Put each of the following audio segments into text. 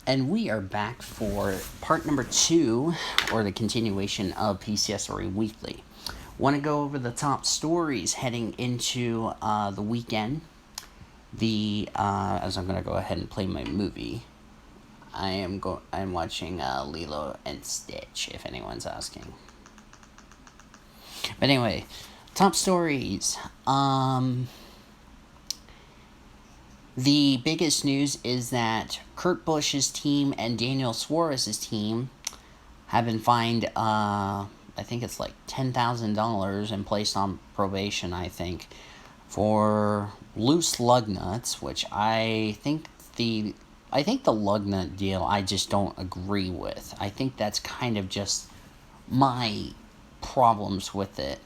And we are back for part number 2, or the continuation of PCSRA Weekly. Want to go over the top stories heading into the weekend. As I'm going to go ahead and play my movie, I'm watching Lilo and Stitch, if anyone's asking. But anyway, top stories. The biggest news is that Kurt Busch's team and Daniel Suarez's team have been fined, I think it's like $10,000 and placed on probation, I think, for loose lug nuts, which I think the lug nut deal I just don't agree with. I think that's kind of just my problems with it.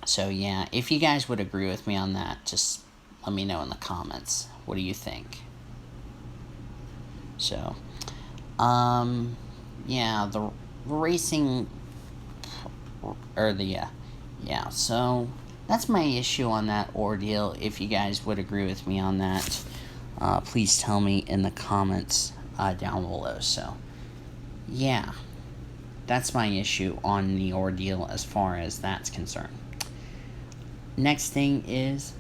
So yeah, if you guys would agree with me on that, just let me know in the comments. What do you think? So, yeah, the racing, so that's my issue on that ordeal. If you guys would agree with me on that, please tell me in the comments down below. So, yeah, that's my issue on the ordeal as far as that's concerned. Next thing is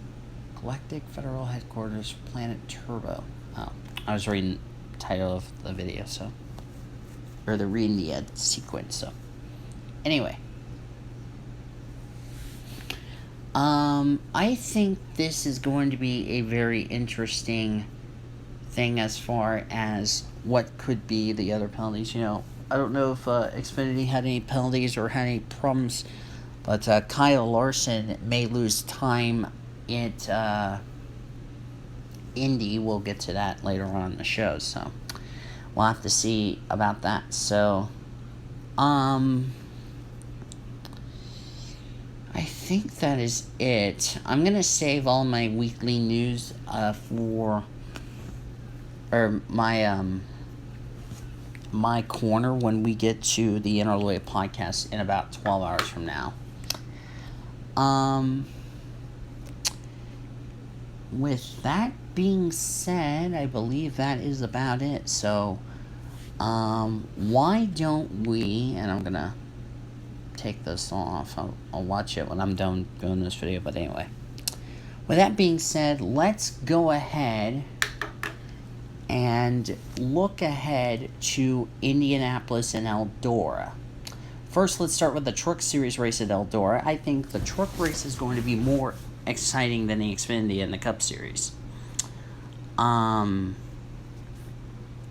Galactic Federal Headquarters Planet Turbo. Oh, I was reading the title of the video, reading the sequence, so. Anyway. I think this is going to be a very interesting thing as far as what could be the other penalties. You know, I don't know if Xfinity had any penalties or had any problems, but Kyle Larson may lose time at Indy. We'll get to that later on in the show, so we'll have to see about that. So, I think that is it. I'm gonna save all my weekly news my corner when we get to the Interlawyer podcast in about 12 hours from now. With that being said, I believe that is about it. So, why don't we, and I'm gonna take this off. I'll watch it when I'm done doing this video, but anyway. With that being said, let's go ahead and look ahead to Indianapolis and Eldora. First, let's start with the Truck Series race at Eldora. I think the truck race is going to be more exciting than the Xfinity and the Cup Series.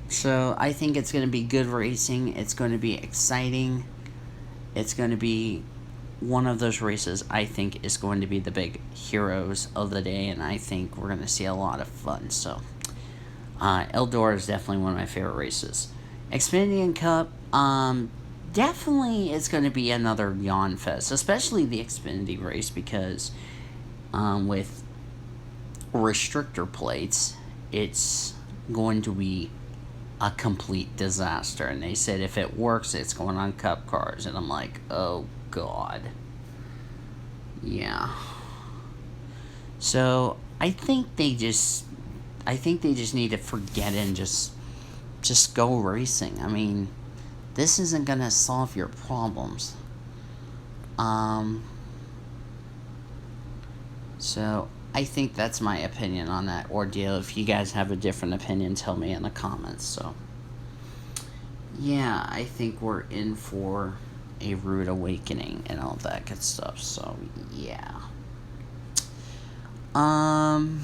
So I think it's going to be good racing. It's going to be exciting. It's going to be one of those races I think is going to be the big heroes of the day, and I think we're going to see a lot of fun. So, Eldora is definitely one of my favorite races. Xfinity and Cup, definitely it's going to be another yawn fest, especially the Xfinity race, because with restrictor plates, it's going to be a complete disaster. And they said if it works, it's going on Cup cars, and I'm like, oh god. Yeah. So I think they just need to forget it and just go racing. I mean, this isn't gonna solve your problems. So I think that's my opinion on that ordeal. If you guys have a different opinion, tell me in the comments. So, yeah, I think we're in for a rude awakening and all that good stuff. So, yeah. Trying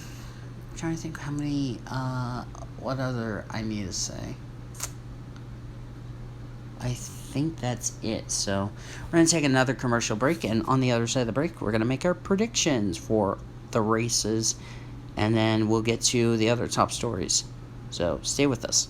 to think how many, what other I need to say. I think that's it. So, we're going to take another commercial break, and on the other side of the break, we're going to make our predictions for the races, and then we'll get to the other top stories. So stay with us.